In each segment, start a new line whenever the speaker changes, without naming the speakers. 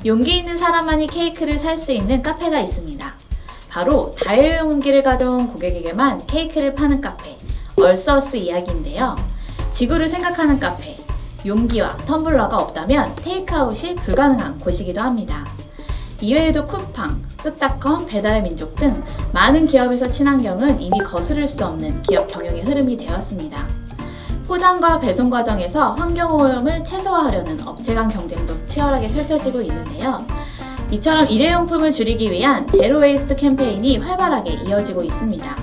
용기 있는 사람만이 케이크를 살 수 있는 카페가 있습니다. 바로 다회용 용기를 가져온 고객에게만 케이크를 파는 카페, 얼서스 이야기인데요. 지구를 생각하는 카페, 용기와 텀블러가 없다면 테이크아웃이 불가능한 곳이기도 합니다. 이외에도 쿠팡, 쓱닷컴, 배달의 민족 등 많은 기업에서 친환경은 이미 거스를 수 없는 기업 경영의 흐름이 되었습니다. 포장과 배송 과정에서 환경오염을 최소화하려는 업체 간 경쟁도 치열하게 펼쳐지고 있는데요. 이처럼 일회용품을 줄이기 위한 제로 웨이스트 캠페인이 활발하게 이어지고 있습니다.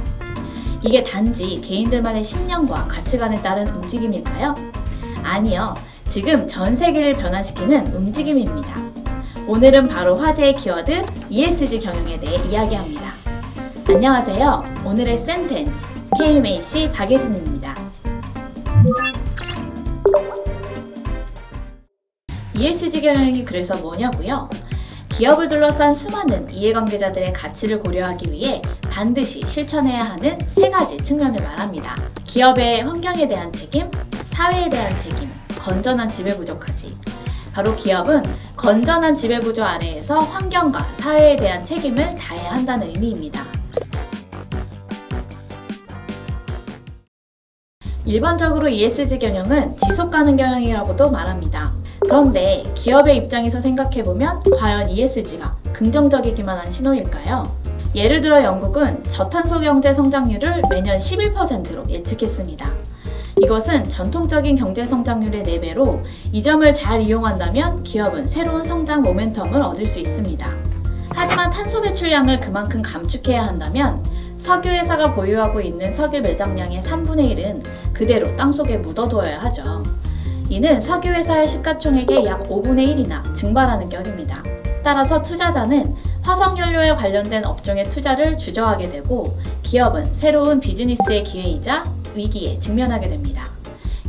이게 단지 개인들만의 신념과 가치관에 따른 움직임일까요? 아니요. 지금 전 세계를 변화시키는 움직임입니다. 오늘은 바로 화제의 키워드 ESG 경영에 대해 이야기합니다. 안녕하세요. 오늘의 센텐스 KMAC 박예진입니다. ESG 경영이 그래서 뭐냐고요? 기업을 둘러싼 수많은 이해관계자들의 가치를 고려하기 위해 반드시 실천해야 하는 세 가지 측면을 말합니다. 기업의 환경에 대한 책임, 사회에 대한 책임, 건전한 지배구조까지. 바로 기업은 건전한 지배구조 아래에서 환경과 사회에 대한 책임을 다해야 한다는 의미입니다. 일반적으로 ESG 경영은 지속가능 경영이라고도 말합니다. 그런데 기업의 입장에서 생각해보면 과연 ESG가 긍정적이기만 한 신호일까요? 예를 들어 영국은 저탄소 경제 성장률을 매년 11%로 예측했습니다. 이것은 전통적인 경제 성장률의 4배로 이 점을 잘 이용한다면 기업은 새로운 성장 모멘텀을 얻을 수 있습니다. 하지만 탄소 배출량을 그만큼 감축해야 한다면 석유 회사가 보유하고 있는 석유 매장량의 3분의 1은 그대로 땅속에 묻어두어야 하죠. 이는 석유 회사의 시가총액의 약 5분의 1이나 증발하는 격입니다. 따라서 투자자는 화석연료에 관련된 업종의 투자를 주저하게 되고 기업은 새로운 비즈니스의 기회이자 위기에 직면하게 됩니다.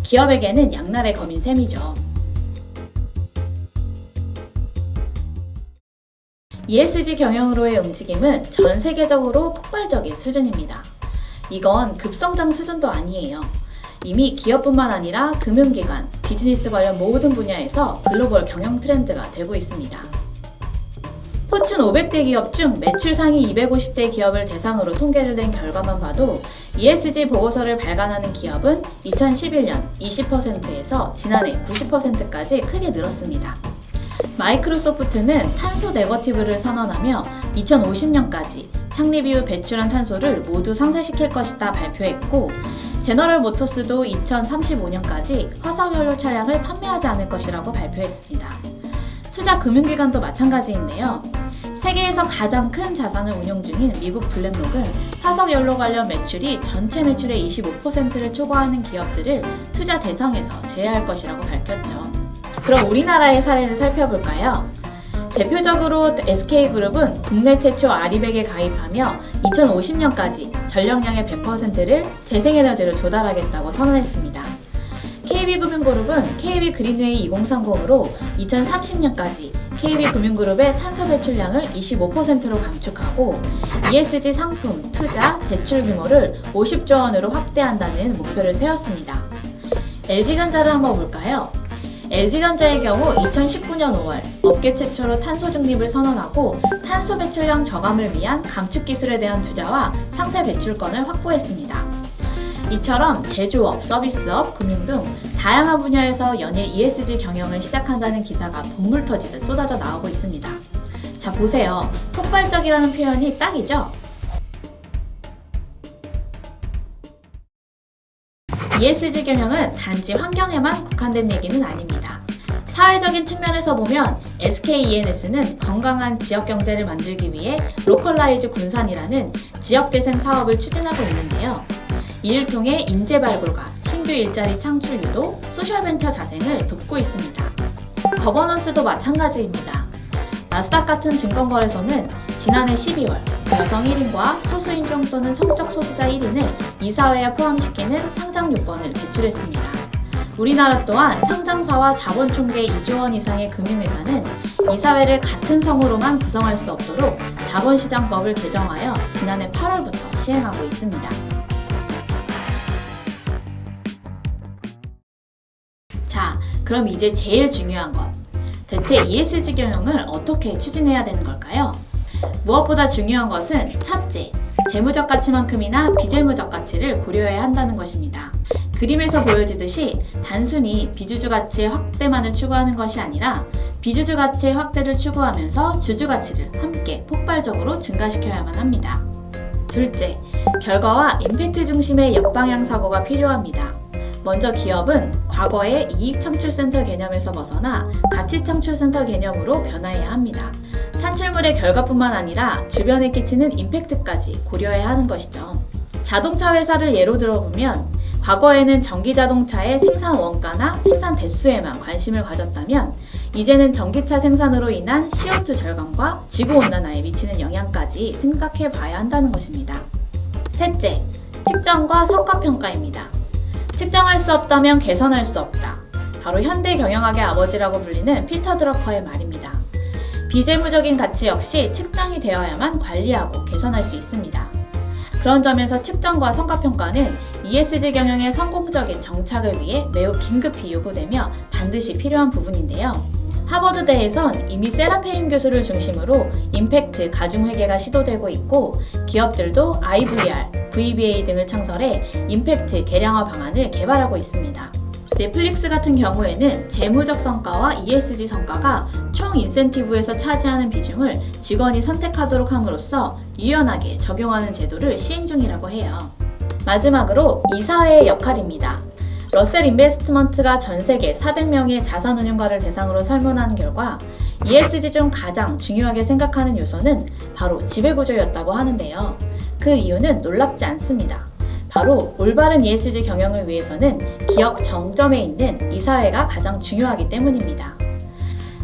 기업에게는 양날의 검인 셈이죠. ESG 경영으로의 움직임은 전 세계적으로 폭발적인 수준입니다. 이건 급성장 수준도 아니에요. 이미 기업뿐만 아니라 금융기관, 비즈니스 관련 모든 분야에서 글로벌 경영 트렌드가 되고 있습니다. 포춘 500대 기업 중 매출 상위 250대 기업을 대상으로 통계를 낸 결과만 봐도 ESG 보고서를 발간하는 기업은 2011년 20%에서 지난해 90%까지 크게 늘었습니다. 마이크로소프트는 탄소 네거티브를 선언하며 2050년까지 창립 이후 배출한 탄소를 모두 상쇄시킬 것이다 발표했고, 제너럴 모터스도 2035년까지 화석연료 차량을 판매하지 않을 것이라고 발표했습니다. 투자 금융기관도 마찬가지인데요. 세계에서 가장 큰 자산을 운용 중인 미국 블랙록은 화석연료 관련 매출이 전체 매출의 25%를 초과하는 기업들을 투자 대상에서 제외할 것이라고 밝혔죠. 그럼 우리나라의 사례를 살펴볼까요? 대표적으로 SK그룹은 국내 최초 아리백에 가입하며 2050년까지 전력량의 100%를 재생에너지로 조달하겠다고 선언했습니다. KB금융그룹은 KB그린웨이 2030으로 2030년까지 KB금융그룹의 탄소 배출량을 25%로 감축하고 ESG 상품, 투자, 대출 규모를 50조 원으로 확대한다는 목표를 세웠습니다. LG전자를 한번 볼까요? LG전자의 경우 2019년 5월 업계 최초로 탄소 중립을 선언하고 탄소 배출량 저감을 위한 감축 기술에 대한 투자와 상세 배출권을 확보했습니다. 이처럼 제조업, 서비스업, 금융 등 다양한 분야에서 연일 ESG 경영을 시작한다는 기사가 본물 터지듯 쏟아져 나오고 있습니다. 자, 보세요. 폭발적이라는 표현이 딱이죠? ESG 경영은 단지 환경에만 국한된 얘기는 아닙니다. 사회적인 측면에서 보면 SKENS는 건강한 지역 경제를 만들기 위해 로컬라이즈 군산이라는 지역 재생 사업을 추진하고 있는데요. 이를 통해 인재 발굴과 신규 일자리 창출 유도, 소셜벤처 자생을 돕고 있습니다. 거버넌스도 마찬가지입니다. 나스닥 같은 증권거래소는 지난해 12월 여성 1인과 소수인종 또는 성적 소수자 1인을 이사회에 포함시키는 상장 요건을 제출했습니다. 우리나라 또한 상장사와 자본 총계 2조 원 이상의 금융회사는 이사회를 같은 성으로만 구성할 수 없도록 자본시장법을 개정하여 지난해 8월부터 시행하고 있습니다. 자, 그럼 이제 제일 중요한 것. 대체 대체 ESG 경영을 어떻게 추진해야 되는 걸까요? 무엇보다 중요한 것은 첫째, 재무적 가치만큼이나 비재무적 가치를 고려해야 한다는 것입니다. 그림에서 보여지듯이 단순히 비주주 가치의 확대만을 추구하는 것이 아니라 비주주 가치의 확대를 추구하면서 주주 가치를 함께 폭발적으로 증가시켜야만 합니다. 둘째, 결과와 임팩트 중심의 역방향 사고가 필요합니다. 먼저 기업은 과거의 이익창출센터 개념에서 벗어나 가치창출센터 개념으로 변화해야 합니다. 산출물의 결과뿐만 아니라 주변에 끼치는 임팩트까지 고려해야 하는 것이죠. 자동차 회사를 예로 들어보면 과거에는 전기자동차의 생산 원가나 생산 대수에만 관심을 가졌다면 이제는 전기차 생산으로 인한 CO2 절감과 지구온난화에 미치는 영향까지 생각해 봐야 한다는 것입니다. 셋째, 측정과 성과평가입니다. 측정할 수 없다면 개선할 수 없다. 바로 현대 경영학의 아버지라고 불리는 피터 드러커의 말입니다. 비재무적인 가치 역시 측정이 되어야만 관리하고 개선할 수 있습니다. 그런 점에서 측정과 성과평가는 ESG 경영의 성공적인 정착을 위해 매우 긴급히 요구되며 반드시 필요한 부분인데요. 하버드대에선 이미 세라페임 교수를 중심으로 임팩트 가중회계가 시도되고 있고 기업들도 IVR, VBA 등을 창설해 임팩트 계량화 방안을 개발하고 있습니다. 넷플릭스 같은 경우에는 재무적 성과와 ESG 성과가 총 인센티브에서 차지하는 비중을 직원이 선택하도록 함으로써 유연하게 적용하는 제도를 시행 중이라고 해요. 마지막으로 이사회의 역할입니다. 러셀 인베스트먼트가 전 세계 400명의 자산운용가를 대상으로 설문한 결과 ESG 중 가장 중요하게 생각하는 요소는 바로 지배구조였다고 하는데요. 그 이유는 놀랍지 않습니다. 바로 올바른 ESG 경영을 위해서는 기업 정점에 있는 이사회가 가장 중요하기 때문입니다.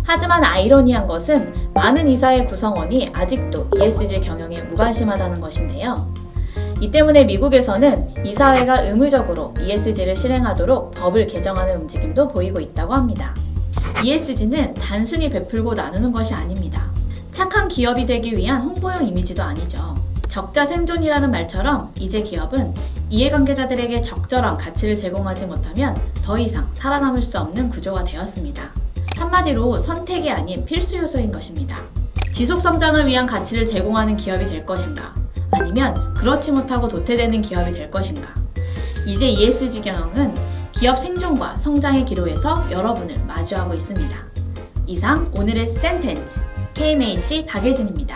하지만 아이러니한 것은 많은 이사회 구성원이 아직도 ESG 경영에 무관심하다는 것인데요. 이 때문에 미국에서는 이사회가 의무적으로 ESG를 실행하도록 법을 개정하는 움직임도 보이고 있다고 합니다. ESG는 단순히 베풀고 나누는 것이 아닙니다. 착한 기업이 되기 위한 홍보용 이미지도 아니죠. 적자 생존이라는 말처럼 이제 기업은 이해관계자들에게 적절한 가치를 제공하지 못하면 더 이상 살아남을 수 없는 구조가 되었습니다. 한마디로 선택이 아닌 필수 요소인 것입니다. 지속 성장을 위한 가치를 제공하는 기업이 될 것인가? 아니면 그렇지 못하고 도태되는 기업이 될 것인가? 이제 ESG 경영은 기업 생존과 성장의 기로에서 여러분을 마주하고 있습니다. 이상 오늘의 센텐츠 KMAC 박예진입니다.